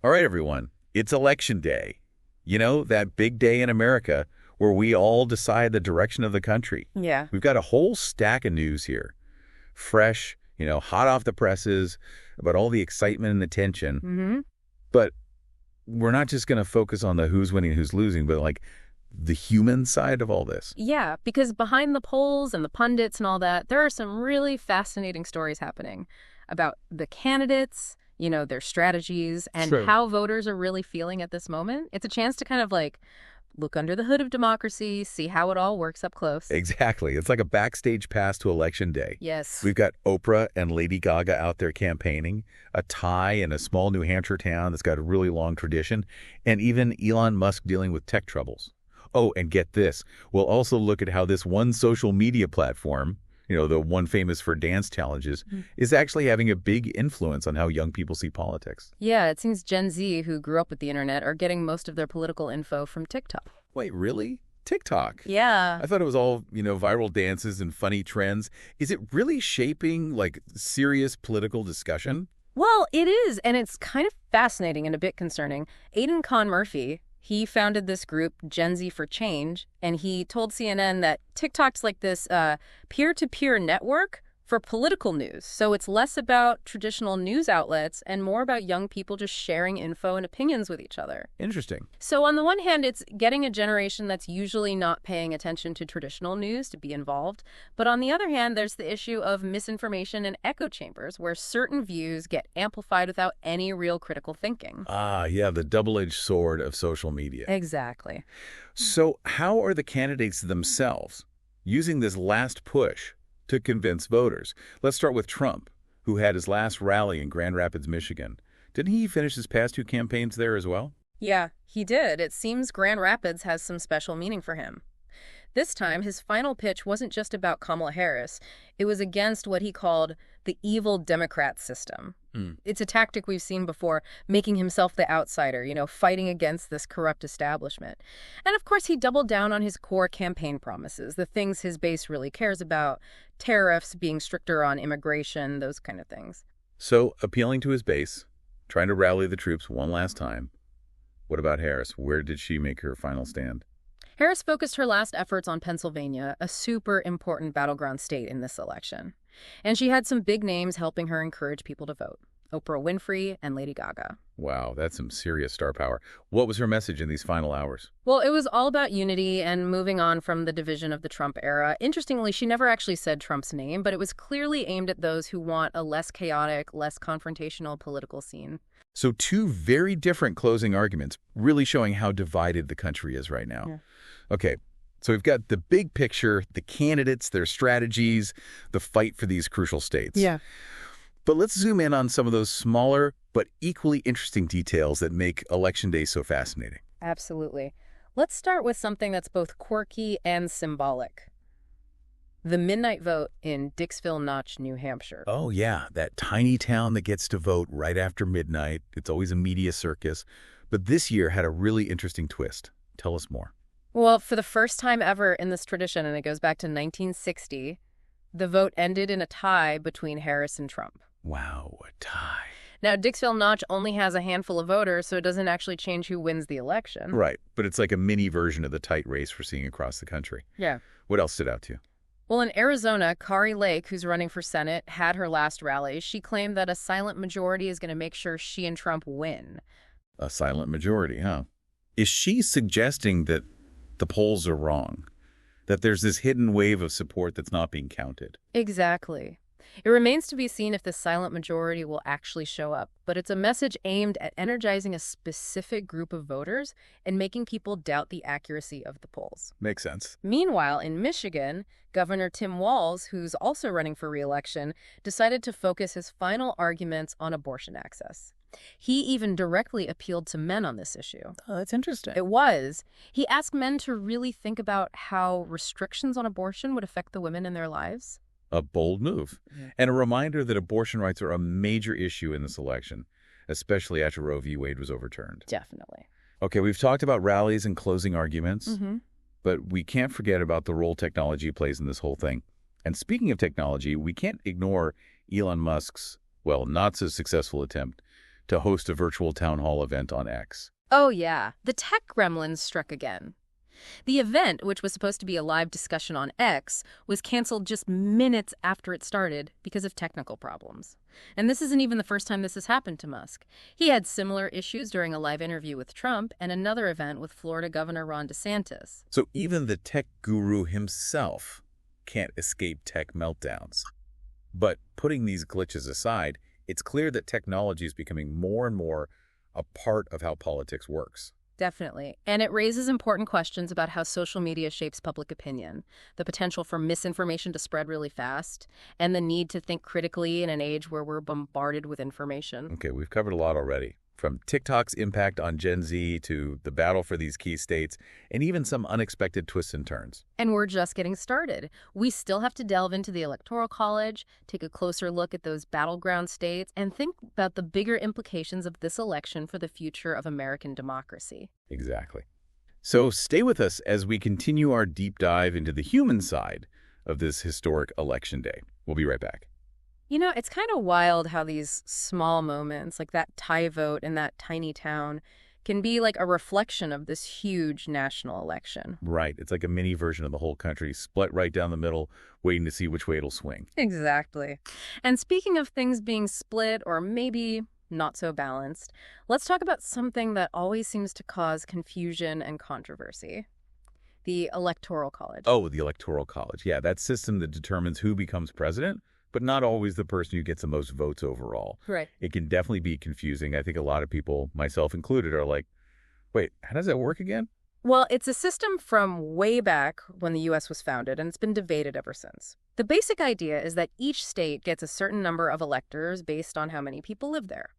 All right, everyone, it's election day. You know, that big day in America where we all decide the direction of the country. Yeah. We've got a whole stack of news here. Fresh, hot off the presses about all the excitement and the tension. Mm-hmm. But we're not just going to focus on the who's winning, who's losing, but like the human side of all this. Yeah, because behind the polls and the pundits and all that, there are some really fascinating stories happening about the candidates, their strategies, and True. how voters are really feeling at this moment. It's a chance to kind of look under the hood of democracy, see how it all works up close. Exactly. It's like a backstage pass to election day. Yes. We've got Oprah and Lady Gaga out there campaigning, a tie in a small New Hampshire town that's got a really long tradition, and even Elon Musk dealing with tech troubles. Oh, and get this. We'll also look at how this one social media platform, the one famous for dance challenges, is actually having a big influence on how young people see politics. Yeah, it seems Gen Z, who grew up with the internet, are getting most of their political info from TikTok. Wait, really? TikTok? Yeah. I thought it was all, viral dances and funny trends. Is it really shaping, serious political discussion? Well, it is, and it's kind of fascinating and a bit concerning. Aidan Kahn Murphy, he founded this group, Gen Z for Change, and he told CNN that TikTok's like this peer-to-peer network for political news. So it's less about traditional news outlets and more about young people just sharing info and opinions with each other. Interesting. So on the one hand, it's getting a generation that's usually not paying attention to traditional news to be involved. But on the other hand, there's the issue of misinformation and echo chambers, where certain views get amplified without any real critical thinking. Ah, yeah, the double-edged sword of social media. Exactly. So how are the candidates themselves using this last push to convince voters? Let's start with Trump, who had his last rally in Grand Rapids, Michigan. Didn't he finish his past two campaigns there as well? Yeah, he did. It seems Grand Rapids has some special meaning for him. This time, his final pitch wasn't just about Kamala Harris. It was against what he called the evil Democrat system. It's a tactic we've seen before, making himself the outsider, fighting against this corrupt establishment. And of course, he doubled down on his core campaign promises, the things his base really cares about, tariffs, being stricter on immigration, those kind of things. So, appealing to his base, trying to rally the troops one last time. What about Harris? Where did she make her final stand? Harris focused her last efforts on Pennsylvania, a super important battleground state in this election. And she had some big names helping her encourage people to vote: Oprah Winfrey and Lady Gaga. Wow, that's some serious star power. What was her message in these final hours? Well, it was all about unity and moving on from the division of the Trump era. Interestingly, she never actually said Trump's name, but it was clearly aimed at those who want a less chaotic, less confrontational political scene. So two very different closing arguments, really showing how divided the country is right now. Yeah. Okay, so we've got the big picture, the candidates, their strategies, the fight for these crucial states. Yeah. But let's zoom in on some of those smaller but equally interesting details that make Election Day so fascinating. Absolutely. Let's start with something that's both quirky and symbolic. The midnight vote in Dixville Notch, New Hampshire. Oh, yeah, that tiny town that gets to vote right after midnight. It's always a media circus. But this year had a really interesting twist. Tell us more. Well, for the first time ever in this tradition, and it goes back to 1960, the vote ended in a tie between Harris and Trump. Wow, a tie. Now, Dixville Notch only has a handful of voters, so it doesn't actually change who wins the election. Right, but it's like a mini version of the tight race we're seeing across the country. Yeah. What else stood out to you? Well, in Arizona, Kari Lake, who's running for Senate, had her last rally. She claimed that a silent majority is going to make sure she and Trump win. A silent majority, huh? Is she suggesting that the polls are wrong? That there's this hidden wave of support that's not being counted? Exactly. It remains to be seen if the silent majority will actually show up, but it's a message aimed at energizing a specific group of voters and making people doubt the accuracy of the polls. Makes sense. Meanwhile, in Michigan, Governor Tim Walz, who's also running for re-election, decided to focus his final arguments on abortion access. He even directly appealed to men on this issue. Oh, that's interesting. It was. He asked men to really think about how restrictions on abortion would affect the women in their lives. A bold move. Yeah. And a reminder that abortion rights are a major issue in this election, especially after Roe v. Wade was overturned. Definitely. Okay, we've talked about rallies and closing arguments, but we can't forget about the role technology plays in this whole thing. And speaking of technology, we can't ignore Elon Musk's, well, not so successful attempt to host a virtual town hall event on X. Oh yeah, the tech gremlins struck again. The event, which was supposed to be a live discussion on X, was canceled just minutes after it started because of technical problems. And this isn't even the first time this has happened to Musk. He had similar issues during a live interview with Trump and another event with Florida Governor Ron DeSantis. So even the tech guru himself can't escape tech meltdowns. But putting these glitches aside, it's clear that technology is becoming more and more a part of how politics works. Definitely. And it raises important questions about how social media shapes public opinion, the potential for misinformation to spread really fast, and the need to think critically in an age where we're bombarded with information. Okay, we've covered a lot already. From TikTok's impact on Gen Z to the battle for these key states, and even some unexpected twists and turns. And we're just getting started. We still have to delve into the Electoral College, take a closer look at those battleground states, and think about the bigger implications of this election for the future of American democracy. Exactly. So stay with us as we continue our deep dive into the human side of this historic election day. We'll be right back. You know, it's kind of wild how these small moments, like that tie vote in that tiny town, can be like a reflection of this huge national election. Right. It's like a mini version of the whole country, split right down the middle, waiting to see which way it'll swing. Exactly. And speaking of things being split or maybe not so balanced, let's talk about something that always seems to cause confusion and controversy. The Electoral College. Oh, the Electoral College. Yeah, that system that determines who becomes president, but not always the person who gets the most votes overall. Right. It can definitely be confusing. I think a lot of people, myself included, are like, wait, how does that work again? Well, it's a system from way back when the U.S. was founded, and it's been debated ever since. The basic idea is that each state gets a certain number of electors based on how many people live there.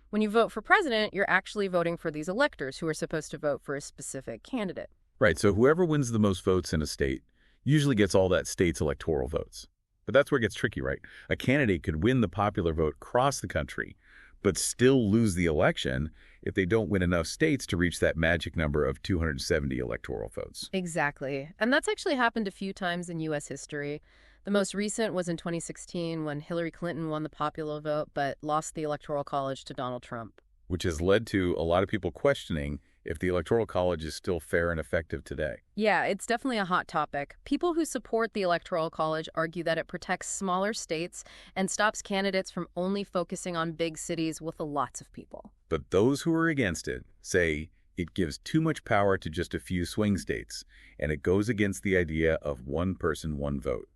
When you vote for president, you're actually voting for these electors who are supposed to vote for a specific candidate. Right, so whoever wins the most votes in a state usually gets all that state's electoral votes. But that's where it gets tricky, right? A candidate could win the popular vote across the country, but still lose the election if they don't win enough states to reach that magic number of 270 electoral votes. Exactly. And that's actually happened a few times in U.S. history. The most recent was in 2016 when Hillary Clinton won the popular vote but lost the Electoral College to Donald Trump. Which has led to a lot of people questioning if the Electoral College is still fair and effective today. Yeah, it's definitely a hot topic. People who support the Electoral College argue that it protects smaller states and stops candidates from only focusing on big cities with lots of people. But those who are against it say it gives too much power to just a few swing states, and it goes against the idea of one person, one vote.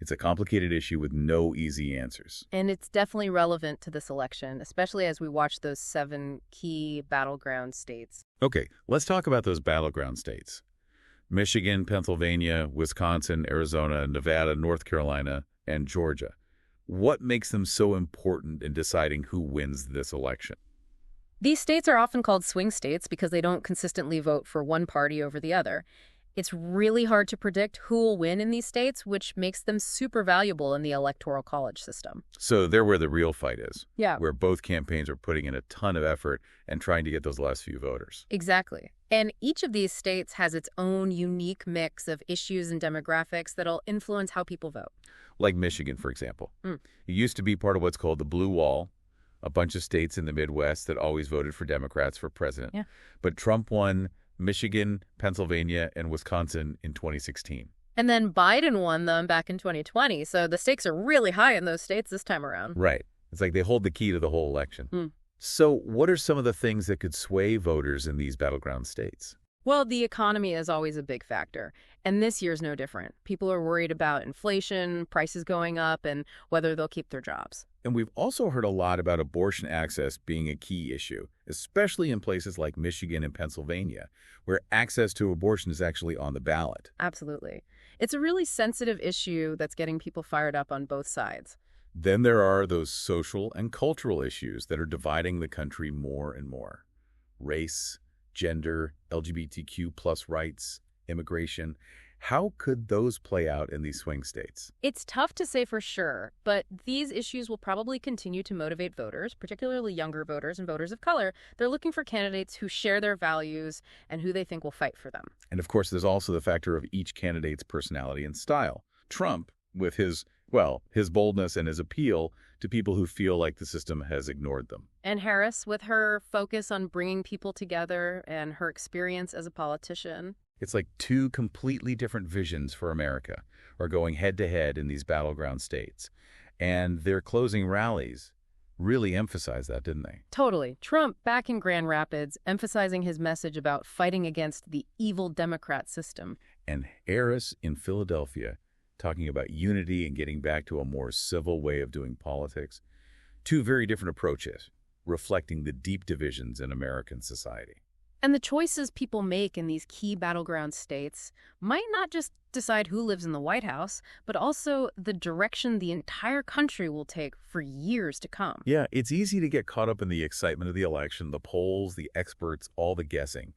It's a complicated issue with no easy answers. And it's definitely relevant to this election, especially as we watch those 7 key battleground states. Okay, let's talk about those battleground states. Michigan, Pennsylvania, Wisconsin, Arizona, Nevada, North Carolina, and Georgia. What makes them so important in deciding who wins this election? These states are often called swing states because they don't consistently vote for one party over the other. It's really hard to predict who will win in these states, which makes them super valuable in the Electoral College system. So they're where the real fight is. Yeah. Where both campaigns are putting in a ton of effort and trying to get those last few voters. Exactly. And each of these states has its own unique mix of issues and demographics that'll influence how people vote. Like Michigan, for example. It used to be part of what's called the Blue Wall, a bunch of states in the Midwest that always voted for Democrats for president. Yeah. But Trump won Michigan, Pennsylvania, and Wisconsin in 2016. And then Biden won them back in 2020, so the stakes are really high in those states this time around. Right. It's like they hold the key to the whole election. So what are some of the things that could sway voters in these battleground states? Well, the economy is always a big factor, and this year's no different. People are worried about inflation, prices going up, and whether they'll keep their jobs. And we've also heard a lot about abortion access being a key issue, especially in places like Michigan and Pennsylvania, where access to abortion is actually on the ballot. Absolutely. It's a really sensitive issue that's getting people fired up on both sides. Then there are those social and cultural issues that are dividing the country more and more. Race, gender, LGBTQ plus rights, immigration. How could those play out in these swing states? It's tough to say for sure, but these issues will probably continue to motivate voters, particularly younger voters and voters of color. They're looking for candidates who share their values and who they think will fight for them. And of course, there's also the factor of each candidate's personality and style. Trump, with his Well, his boldness and his appeal to people who feel like the system has ignored them. And Harris, with her focus on bringing people together and her experience as a politician. It's like two completely different visions for America are going head-to-head in these battleground states. And their closing rallies really emphasized that, didn't they? Totally. Trump, back in Grand Rapids, emphasizing his message about fighting against the evil Democrat system. And Harris in Philadelphia talking about unity and getting back to a more civil way of doing politics. Two very different approaches, reflecting the deep divisions in American society. And the choices people make in these key battleground states might not just decide who lives in the White House, but also the direction the entire country will take for years to come. Yeah, it's easy to get caught up in the excitement of the election, the polls, the experts, all the guessing.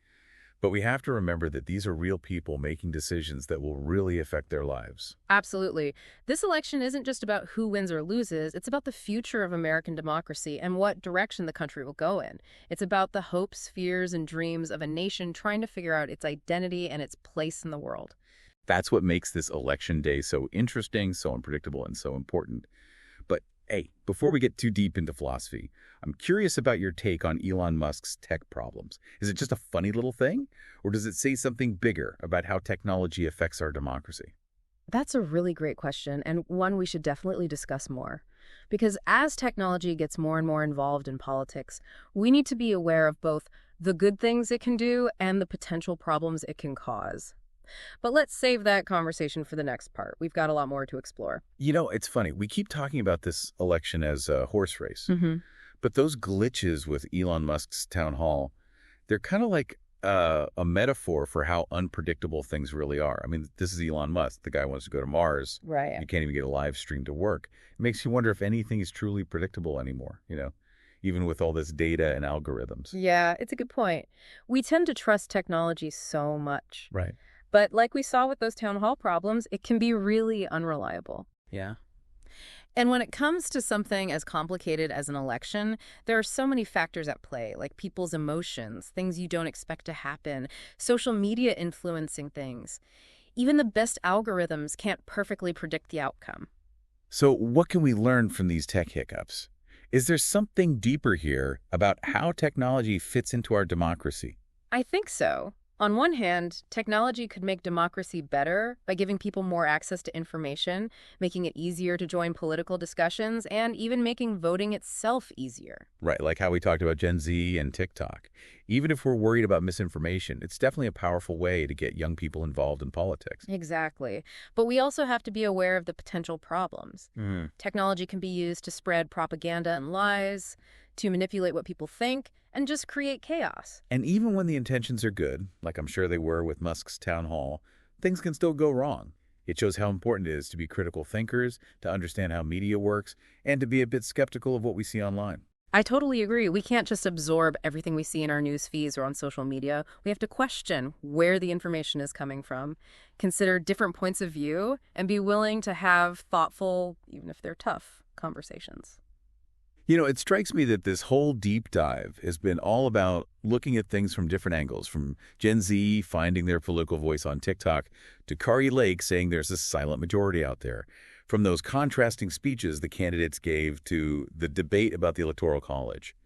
But we have to remember that these are real people making decisions that will really affect their lives. Absolutely. This election isn't just about who wins or loses. It's about the future of American democracy and what direction the country will go in. It's about the hopes, fears, and dreams of a nation trying to figure out its identity and its place in the world. That's what makes this election day so interesting, so unpredictable, and so important. But hey, before we get too deep into philosophy, I'm curious about your take on Elon Musk's tech problems. Is it just a funny little thing, or does it say something bigger about how technology affects our democracy? That's a really great question, and one we should definitely discuss more. Because as technology gets more and more involved in politics, we need to be aware of both the good things it can do and the potential problems it can cause. But let's save that conversation for the next part. We've got a lot more to explore. You know, it's funny. We keep talking about this election as a horse race. But those glitches with Elon Musk's town hall, they're kind of like a metaphor for how unpredictable things really are. I mean, this is Elon Musk. The guy wants to go to Mars. Right. You can't even get a live stream to work. It makes you wonder if anything is truly predictable anymore, even with all this data and algorithms. Yeah, it's a good point. We tend to trust technology so much. Right. But like we saw with those town hall problems, it can be really unreliable. Yeah. And when it comes to something as complicated as an election, there are so many factors at play, like people's emotions, things you don't expect to happen, social media influencing things. Even the best algorithms can't perfectly predict the outcome. So what can we learn from these tech hiccups? Is there something deeper here about how technology fits into our democracy? I think so. On one hand, technology could make democracy better by giving people more access to information, making it easier to join political discussions, and even making voting itself easier. Right, like how we talked about Gen Z and TikTok. Even if we're worried about misinformation, it's definitely a powerful way to get young people involved in politics. Exactly. But we also have to be aware of the potential problems. Technology can be used to spread propaganda and lies, to manipulate what people think, and just create chaos. And even when the intentions are good, like I'm sure they were with Musk's town hall, things can still go wrong. It shows how important it is to be critical thinkers, to understand how media works, and to be a bit skeptical of what we see online. I totally agree. We can't just absorb everything we see in our news feeds or on social media. We have to question where the information is coming from, consider different points of view, and be willing to have thoughtful, even if they're tough, conversations. It strikes me that this whole deep dive has been all about looking at things from different angles, from Gen Z finding their political voice on TikTok to Kari Lake saying there's a silent majority out there, from those contrasting speeches the candidates gave to the debate about the Electoral College.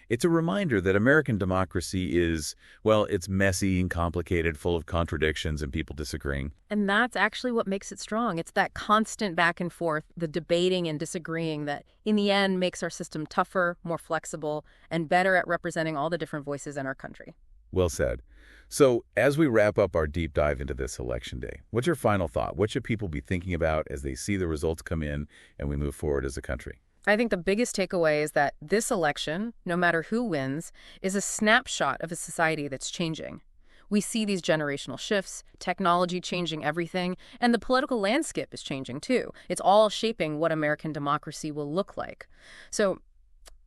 It's a reminder that American democracy is, well, it's messy and complicated, full of contradictions and people disagreeing. And that's actually what makes it strong. It's that constant back and forth, the debating and disagreeing that, in the end, makes our system tougher, more flexible, and better at representing all the different voices in our country. Well said. So, as we wrap up our deep dive into this election day, what's your final thought? What should people be thinking about as they see the results come in and we move forward as a country? I think the biggest takeaway is that this election, no matter who wins, is a snapshot of a society that's changing. We see these generational shifts, technology changing everything, and the political landscape is changing too. It's all shaping what American democracy will look like. So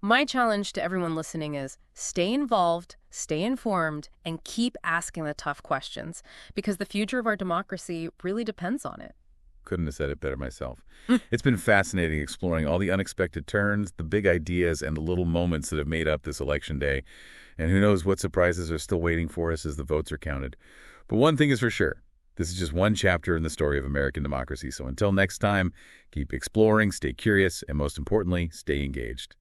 my challenge to everyone listening is stay involved, stay informed, and keep asking the tough questions, because the future of our democracy really depends on it. Couldn't have said it better myself. It's been fascinating exploring all the unexpected turns, the big ideas, and the little moments that have made up this election day. And who knows what surprises are still waiting for us as the votes are counted. But one thing is for sure, This is just one chapter in the story of American democracy. So until next time, keep exploring, stay curious, and most importantly, stay engaged.